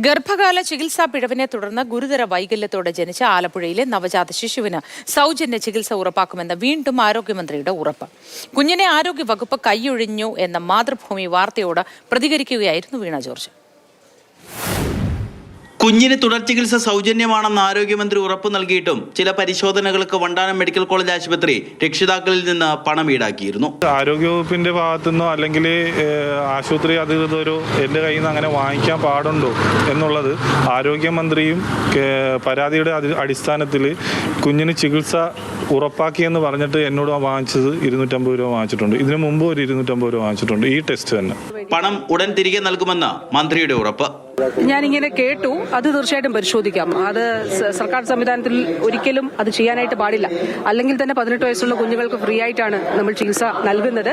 ഗർഭകാല ചികിത്സാ പിഴവിനെ തുടർന്ന് ഗുരുതര വൈകല്യത്തോടെ ജനിച്ച ആലപ്പുഴയിലെ നവജാത ശിശുവിന് സൗജന്യ ചികിത്സ ഉറപ്പാക്കുമെന്ന് വീണ്ടും ആരോഗ്യമന്ത്രിയുടെ ഉറപ്പ്. കുഞ്ഞിനെ ആരോഗ്യവകുപ്പ് കൈയൊഴിഞ്ഞു എന്ന മാതൃഭൂമി വാർത്തയോട് പ്രതികരിക്കുകയായിരുന്നു വീണ ജോർജ്. കുഞ്ഞിന് തുടർ ചികിത്സ സൗജന്യമാണെന്ന് ആരോഗ്യമന്ത്രി ഉറപ്പു നൽകിയിട്ടും ചില പരിശോധനകൾക്ക് വണ്ടാനം മെഡിക്കൽ കോളേജ് ആശുപത്രി രക്ഷിതാക്കളിൽ നിന്ന് പണം ഈടാക്കിയിരുന്നു. ആരോഗ്യവകുപ്പിന്റെ ഭാഗത്തുനിന്നോ അല്ലെങ്കിൽ ആശുപത്രി അധികൃതരോ എന്റെ കയ്യിൽ നിന്ന് അങ്ങനെ വാങ്ങിക്കാൻ പാടുണ്ടോ എന്നുള്ളത് ആരോഗ്യമന്ത്രിയും പരാതിയുടെ അടിസ്ഥാനത്തിൽ കുഞ്ഞിന് ചികിത്സ ഉറപ്പാക്കിയെന്ന് പറഞ്ഞിട്ട് എന്നോട് വാങ്ങിച്ചത് 250 രൂപ വാങ്ങിച്ചിട്ടുണ്ട്. ഇതിനു മുമ്പ് ഒരു 250 രൂപ വാങ്ങിച്ചിട്ടുണ്ട് ഈ ടെസ്റ്റ് തന്നെ. പണം ഉടൻ തിരികെ നൽകുമെന്ന് മന്ത്രിയുടെ ഉറപ്പ്. ഞാനിങ്ങനെ കേട്ടു, അത് തീർച്ചയായിട്ടും പരിശോധിക്കാം. അത് സർക്കാർ സംവിധാനത്തിൽ ഒരിക്കലും അത് ചെയ്യാനായിട്ട് പാടില്ല. അല്ലെങ്കിൽ തന്നെ 18 വയസ്സുള്ള കുഞ്ഞുങ്ങൾക്ക് ഫ്രീ ആയിട്ടാണ് നമ്മൾ ചികിത്സ നൽകുന്നത്.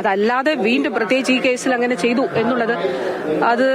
അതല്ലാതെ വീണ്ടും പ്രത്യേകിച്ച് ഈ കേസിൽ അങ്ങനെ ചെയ്തു എന്നുള്ളത് അത്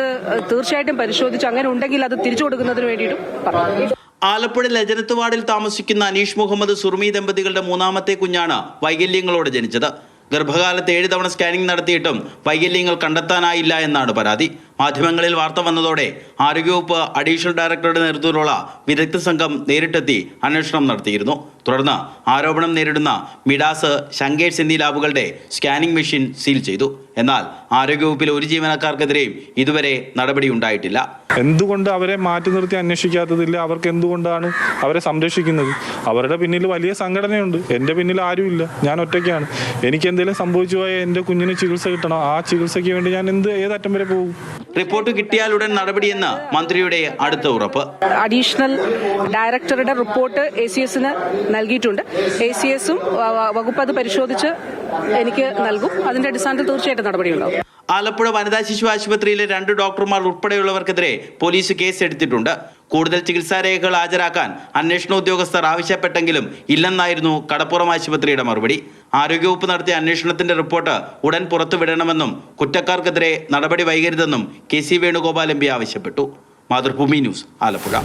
തീർച്ചയായിട്ടും പരിശോധിച്ച് അങ്ങനെ ഉണ്ടെങ്കിൽ അത് തിരിച്ചു കൊടുക്കുന്നതിന് വേണ്ടിയിട്ടും പറഞ്ഞു. ആലപ്പുഴ ലജനത്ത് വാർഡിൽ താമസിക്കുന്ന അനീഷ് മുഹമ്മദ് സുർമി ദമ്പതികളുടെ മൂന്നാമത്തെ കുഞ്ഞാണ് വൈകല്യങ്ങളോടെ ജനിച്ചത്. ഗർഭകാലത്ത് 7 തവണ സ്കാനിംഗ് നടത്തിയിട്ടും വൈകല്യങ്ങൾ കണ്ടെത്താനായില്ല എന്നാണ് പരാതി. മാധ്യമങ്ങളിൽ വാർത്ത വന്നതോടെ ആരോഗ്യവകുപ്പ് അഡീഷണൽ ഡയറക്ടറുടെ നേതൃത്വത്തിലുള്ള വിദഗ്ധ സംഘം നേരിട്ടെത്തി അന്വേഷണം നടത്തിയിരുന്നു. തുടർന്ന് ആരോപണം നേരിടുന്ന മിഡാസ്, ശങ്കേഴ്സ് എന്നീ ലാബുകളുടെ സ്കാനിംഗ് മെഷീൻ സീൽ ചെയ്തു. എന്നാൽ ആരോഗ്യവകുപ്പിലെ ഒരു ജീവനക്കാർക്കെതിരെയും ഇതുവരെ നടപടിയുണ്ടായിട്ടില്ല. എന്തുകൊണ്ട് അവരെ മാറ്റി നിർത്തി അന്വേഷിക്കാത്തതില്ല? അവർക്ക് എന്തുകൊണ്ടാണ് അവരെ സംരക്ഷിക്കുന്നത്? അവരുടെ പിന്നിൽ വലിയ സംഘടനയുണ്ട്. എൻ്റെ പിന്നിൽ ആരുമില്ല, ഞാൻ ഒറ്റയ്ക്കാണ്. എനിക്ക് എന്തെങ്കിലും സംഭവിച്ചു പോയാൽ എൻ്റെ കുഞ്ഞിന് ചികിത്സ കിട്ടണം. ആ ചികിത്സയ്ക്ക് വേണ്ടി ഞാൻ ഏതറ്റം വരെ പോകും? റിപ്പോർട്ട് കിട്ടിയാലുടൻ നടപടിയെന്ന് മന്ത്രിയുടെ അടുത്ത ഉറപ്പ്. അഡീഷണൽ ഡയറക്ടറുടെ റിപ്പോർട്ട് ACSന് നൽകിയിട്ടുണ്ട്. ACSും വകുപ്പ് അത് പരിശോധിച്ച് എനിക്ക് നൽകും. അതിന്റെ അടിസ്ഥാനത്തിൽ തീർച്ചയായിട്ടും നടപടിയുണ്ടാവും. ആലപ്പുഴ വനിതാ ശിശു ആശുപത്രിയിലെ 2 ഡോക്ടർമാർ ഉൾപ്പെടെയുള്ളവർക്കെതിരെ പോലീസ് കേസ് എടുത്തിട്ടുണ്ട്. കൂടുതൽ ചികിത്സാ രേഖകൾ ഹാജരാക്കാൻ അന്വേഷണ ഉദ്യോഗസ്ഥർ ആവശ്യപ്പെട്ടെങ്കിലും ഇല്ലെന്നായിരുന്നു കടപ്പുറം ആശുപത്രിയുടെ മറുപടി. ആരോഗ്യവകുപ്പ് നടത്തിയ അന്വേഷണത്തിന്റെ റിപ്പോർട്ട് ഉടൻ പുറത്തുവിടണമെന്നും കുറ്റക്കാർക്കെതിരെ നടപടി വൈകരുതെന്നും KC വേണുഗോപാൽ MP ആവശ്യപ്പെട്ടു. മാതൃഭൂമി ന്യൂസ്, ആലപ്പുഴ.